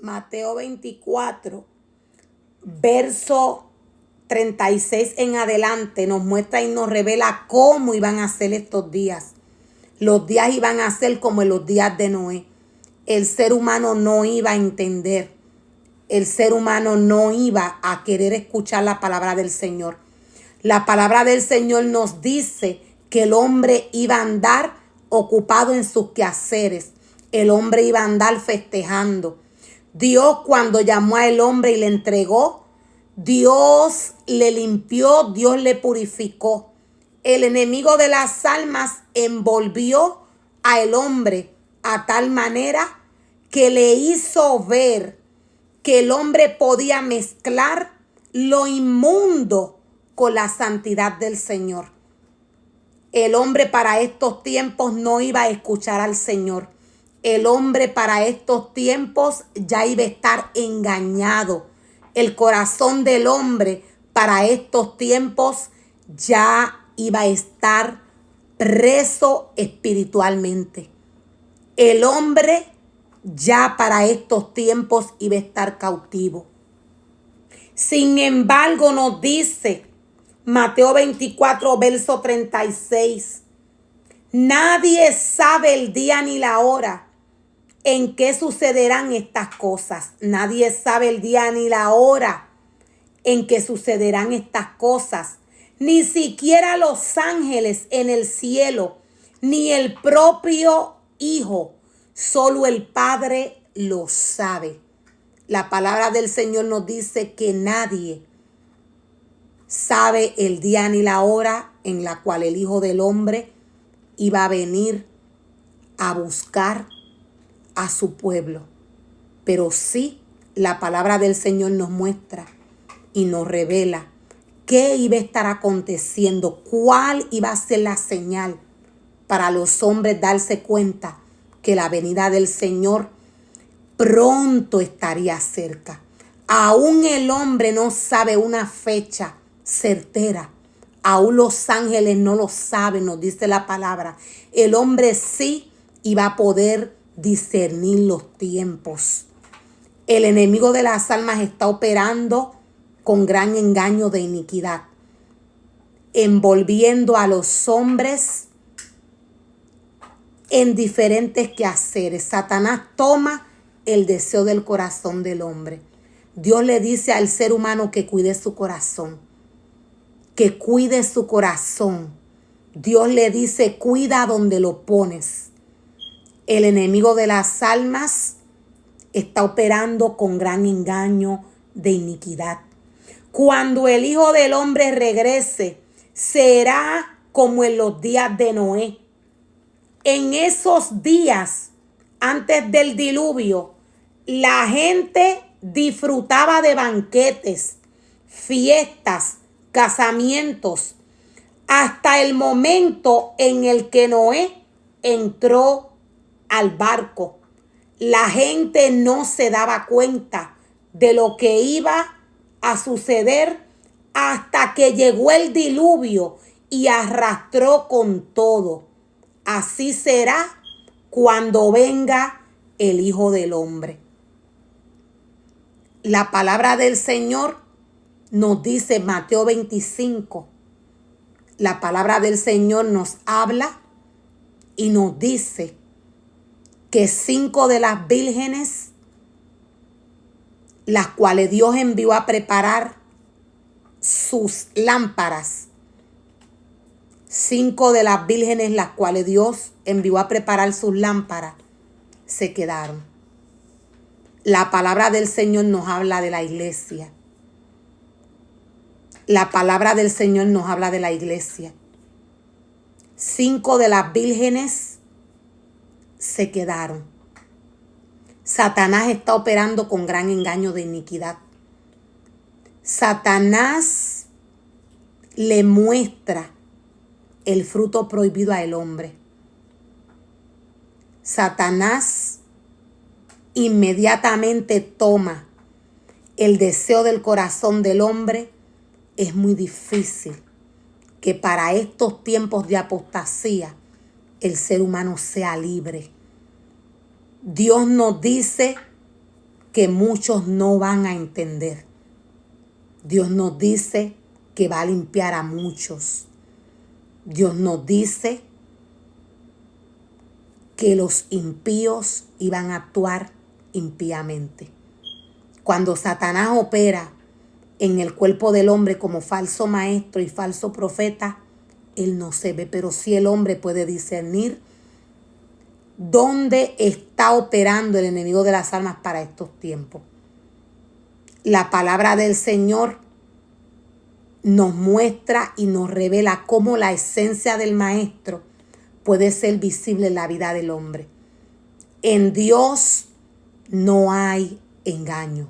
Mateo 24, verso 36 en adelante, nos muestra y nos revela cómo iban a ser estos días. Los días iban a ser como en los días de Noé. El ser humano no iba a entender. El ser humano no iba a querer escuchar la palabra del Señor. La palabra del Señor nos dice que el hombre iba a andar ocupado en sus quehaceres. El hombre iba a andar festejando. Dios, cuando llamó al hombre y le entregó, Dios le limpió, Dios le purificó. El enemigo de las almas envolvió al hombre a tal manera que le hizo ver que el hombre podía mezclar lo inmundo con la santidad del Señor. El hombre para estos tiempos no iba a escuchar al Señor. El hombre para estos tiempos ya iba a estar engañado. El corazón del hombre para estos tiempos ya iba a estar preso espiritualmente. El hombre ya para estos tiempos iba a estar cautivo. Sin embargo, nos dice Mateo 24, verso 36. Nadie sabe el día ni la hora en que sucederán estas cosas. Nadie sabe el día ni la hora en que sucederán estas cosas. Ni siquiera los ángeles en el cielo, ni el propio Hijo. Solo el Padre lo sabe. La palabra del Señor nos dice que nadie sabe el día ni la hora en la cual el Hijo del Hombre iba a venir a buscar a su pueblo. Pero sí, la palabra del Señor nos muestra y nos revela qué iba a estar aconteciendo, cuál iba a ser la señal para los hombres darse cuenta que la venida del Señor pronto estaría cerca. Aún el hombre no sabe una fecha certera. Aún los ángeles no lo saben, nos dice la palabra. El hombre sí iba a poder discernir los tiempos. El enemigo de las almas está operando con gran engaño de iniquidad, envolviendo a los hombres en diferentes quehaceres. Satanás toma el deseo del corazón del hombre. Dios le dice al ser humano que cuide su corazón, que cuide su corazón. Dios le dice, cuida donde lo pones. El enemigo de las almas está operando con gran engaño de iniquidad. Cuando el Hijo del Hombre regrese, será como en los días de Noé. En esos días, antes del diluvio, la gente disfrutaba de banquetes, fiestas, casamientos, hasta el momento en el que Noé entró al barco. La gente no se daba cuenta de lo que iba a suceder hasta que llegó el diluvio y arrastró con todo. Así será cuando venga el Hijo del Hombre. La palabra del Señor nos dice, Mateo 25, la palabra del Señor nos habla y nos dice que 5 de las vírgenes, las cuales Dios envió a preparar sus lámparas, 5 de las vírgenes, las cuales Dios envió a preparar sus lámparas, se quedaron. La palabra del Señor nos habla de la iglesia. La palabra del Señor nos habla de la iglesia. 5 de las vírgenes se quedaron. Satanás está operando con gran engaño de iniquidad. Satanás le muestra el fruto prohibido al hombre. Satanás inmediatamente toma el deseo del corazón del hombre. Es muy difícil que para estos tiempos de apostasía el ser humano sea libre. Dios nos dice que muchos no van a entender. Dios nos dice que va a limpiar a muchos. Dios nos dice que los impíos iban a actuar impíamente. Cuando Satanás opera en el cuerpo del hombre como falso maestro y falso profeta, él no se ve, pero sí el hombre puede discernir dónde está operando el enemigo de las almas para estos tiempos. La palabra del Señor nos muestra y nos revela cómo la esencia del maestro puede ser visible en la vida del hombre. En Dios no hay engaño.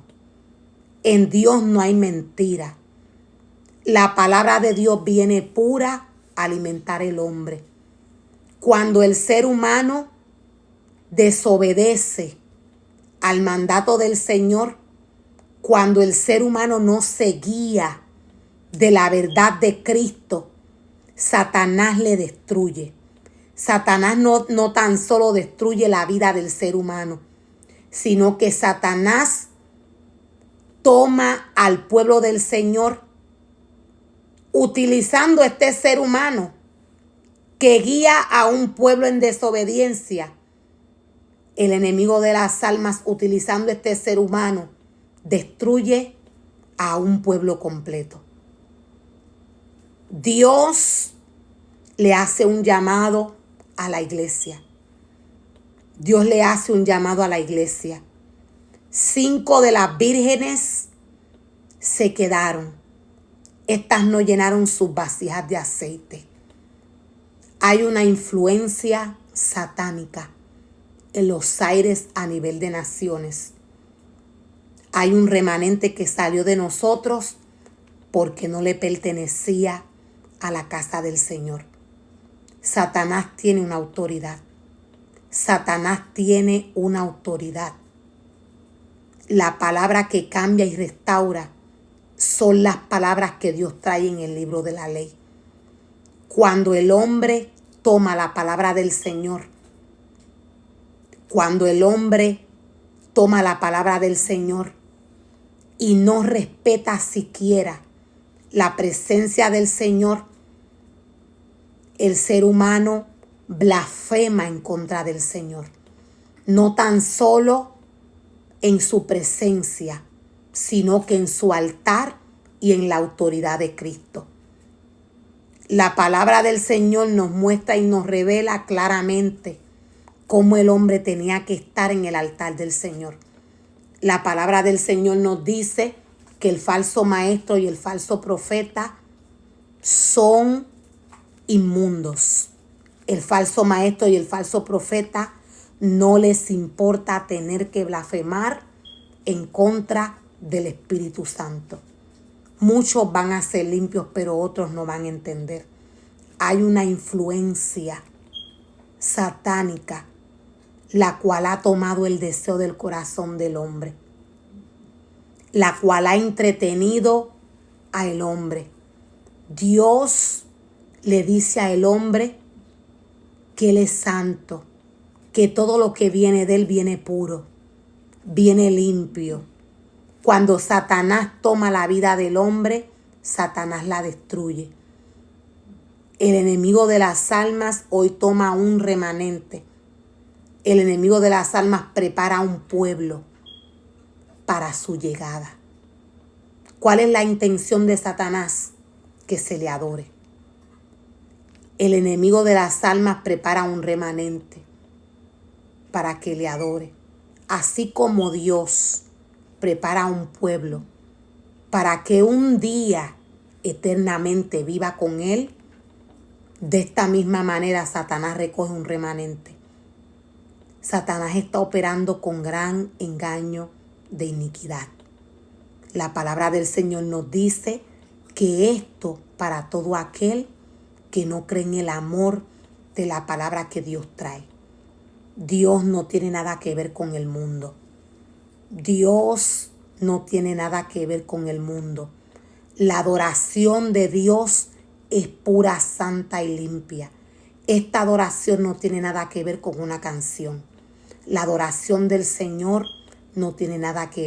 En Dios no hay mentira. La palabra de Dios viene pura a alimentar el hombre. Cuando el ser humano desobedece al mandato del Señor, cuando el ser humano no se guía de la verdad de Cristo, Satanás le destruye. Satanás no tan solo destruye la vida del ser humano, sino que Satanás toma al pueblo del Señor utilizando este ser humano que guía a un pueblo en desobediencia. El enemigo de las almas, utilizando este ser humano, destruye a un pueblo completo. Dios le hace un llamado a la iglesia. Dios le hace un llamado a la iglesia. 5 de las vírgenes se quedaron. Estas no llenaron sus vasijas de aceite. Hay una influencia satánica en los aires a nivel de naciones. Hay un remanente que salió de nosotros porque no le pertenecía a la casa del Señor. Satanás tiene una autoridad. Satanás tiene una autoridad. La palabra que cambia y restaura son las palabras que Dios trae en el libro de la ley. Cuando el hombre toma la palabra del Señor, cuando el hombre toma la palabra del Señor y no respeta siquiera la presencia del Señor, el ser humano blasfema en contra del Señor. No tan solo en su presencia, sino que en su altar y en la autoridad de Cristo. La palabra del Señor nos muestra y nos revela claramente cómo el hombre tenía que estar en el altar del Señor. La palabra del Señor nos dice que el falso maestro y el falso profeta son inmundos. El falso maestro y el falso profeta no les importa tener que blasfemar en contra del Espíritu Santo. Muchos van a ser limpios, pero otros no van a entender. Hay una influencia satánica, la cual ha tomado el deseo del corazón del hombre, la cual ha entretenido al hombre. Dios le dice al hombre que Él es santo, que todo lo que viene de Él viene puro, viene limpio. Cuando Satanás toma la vida del hombre, Satanás la destruye. El enemigo de las almas hoy toma un remanente. El enemigo de las almas prepara un pueblo para su llegada. ¿Cuál es la intención de Satanás? Que se le adore. El enemigo de las almas prepara un remanente para que le adore. Así como Dios prepara un pueblo para que un día eternamente viva con Él, de esta misma manera Satanás recoge un remanente. Satanás está operando con gran engaño de iniquidad. La palabra del Señor nos dice que esto para todo aquel que no cree en el amor de la palabra que Dios trae. Dios no tiene nada que ver con el mundo. Dios no tiene nada que ver con el mundo. La adoración de Dios es pura, santa y limpia. Esta adoración no tiene nada que ver con una canción. La adoración del Señor no tiene nada que ver.